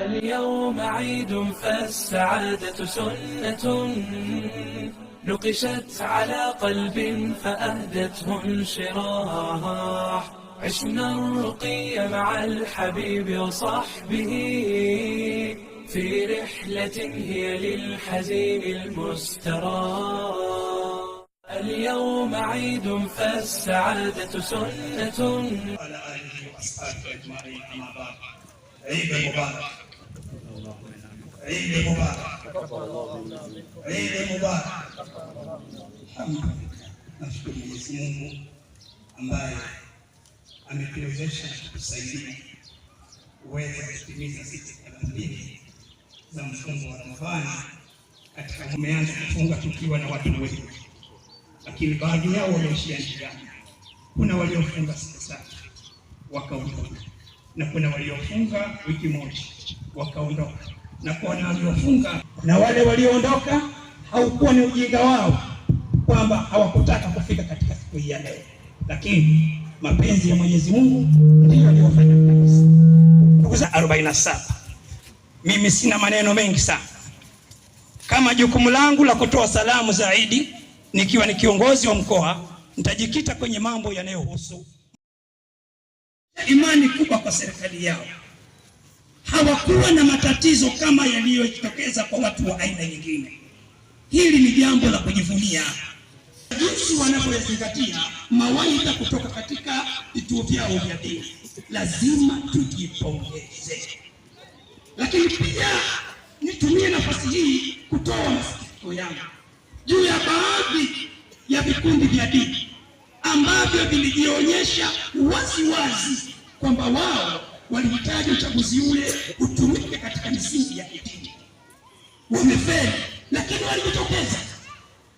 اليوم عيد فالسعادة سنة نقشت على قلب فأهدته انشراح. عشنا الرقي مع الحبيب وصحبه في رحلة هي للحزين المستراح. اليوم عيد فالسعادة سنة. على آله وأصحابه أجمعين. أما بعد، عيد مبارك، عيد مبارك، عيد مبارك. Alhamdulillah, nashukuru Mwenyezi Mungu ambaye ametuwezesha kusaidia uweze kutimiza siku 32 za mfungo wa Ramadhani. Katika tumeanza kufunga tukiwa na watu wengi, lakini baadhi yao wameishia njiani. Kuna waliofunga siku 7 wakaondoka, na kuna waliofunga wiki moja wakaondoka, na kuna waliofunga, na wale walioondoka haukuwa ni ujinga wao kwamba hawakutaka kufika katika siku hii ya leo, lakini mapenzi ya Mwenyezi Mungu ndiyo aliyofanya kabisa. Ndugu za 47, mimi sina maneno mengi sana. Kama jukumu langu la kutoa salamu za Eid nikiwa ni kiongozi wa mkoa, nitajikita kwenye mambo yanayohusu imani kubwa kwa serikali yao. Hawakuwa na matatizo kama yaliyojitokeza kwa watu wa aina nyingine. Hili ni jambo la kujivunia, jinsi wanavyozingatia mawaidha kutoka katika vituo vyao vya dini. Lazima tujipongeze, lakini pia nitumie nafasi hii kutoa masikitiko yangu juu ya baadhi ya vikundi vya dini ambavyo vilijionyesha wazi kwamba wao walihitaji uchaguzi ule utumike katika misingi ya kidini. Wamefeli, lakini walijitokeza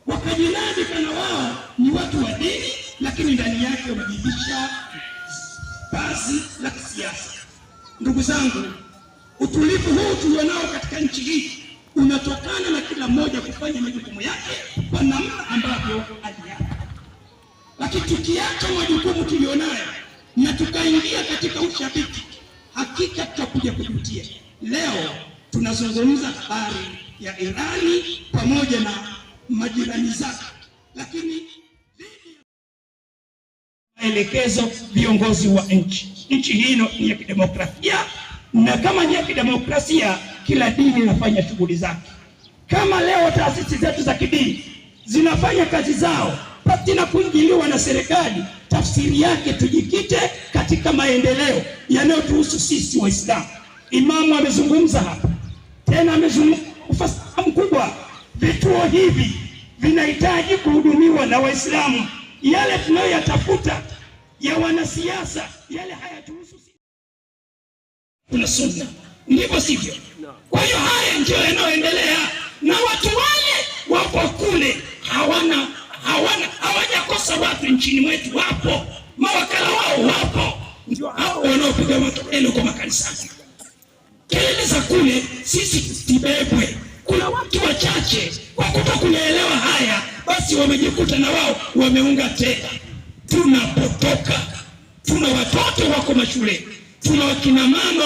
wakajinadi kana wao ni watu wa dini, lakini ndani yake wamejibisha basi la kisiasa. Ndugu zangu, utulivu huu tulionao katika nchi hii unatokana na kila mmoja kufanya majukumu yake kwa namna ambavyo aliapa. Lakini tukiacha majukumu tulionayo na tukaingia katika ushabiki, hakika tutakuja kujutia. Leo tunazungumza habari ya Irani pamoja na majirani zake, lakini maelekezo viongozi wa nchi hii ni ya kidemokrasia, na kama ni ya kidemokrasia kila dini inafanya shughuli zake. Kama leo taasisi zetu za kidini zinafanya kazi zao pasi na kuingiliwa na serikali, tafsiri yake tujikite katika maendeleo yanayotuhusu sisi Waislamu. Imamu amezungumza hapa tena, amezungumza ufasaha mkubwa. Vituo hivi vinahitaji kuhudumiwa na Waislamu. Yale tunayoyatafuta ya wanasiasa, yale hayatuhusu sisi. Kuna sunna, ndivyo sivyo? Kwa hiyo haya ndio yanayoendelea, na watu wale wapo kule hawajakosa watu nchini mwetu, wapo mawakala wao, wapo ndio hao wanaopiga makelele kwa makanisani. Kelele za kule sisi tibebwe. Kuna watu wachache kwa kutokuelewa haya, basi wamejikuta na wao wameunga tena. Tunapotoka, tuna watoto wako mashule, tuna wakina mama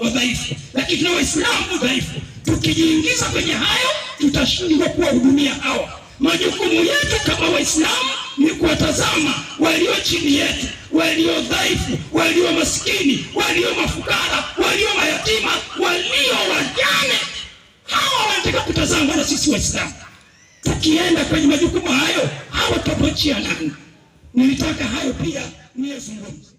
wadhaifu, lakini tuna Waislamu dhaifu. Tukijiingiza kwenye hayo tutashindwa kuwahudumia hawa. Majukumu yetu kama Waislamu ni kuwatazama walio chini yetu, walio dhaifu, walio maskini, walio mafukara, walio mayatima, walio wajane. Hawa wanataka kutazama na sisi Waislamu. Tukienda kwenye majukumu hayo, hawa tutapochia nani? Nilitaka hayo pia niyazungumze.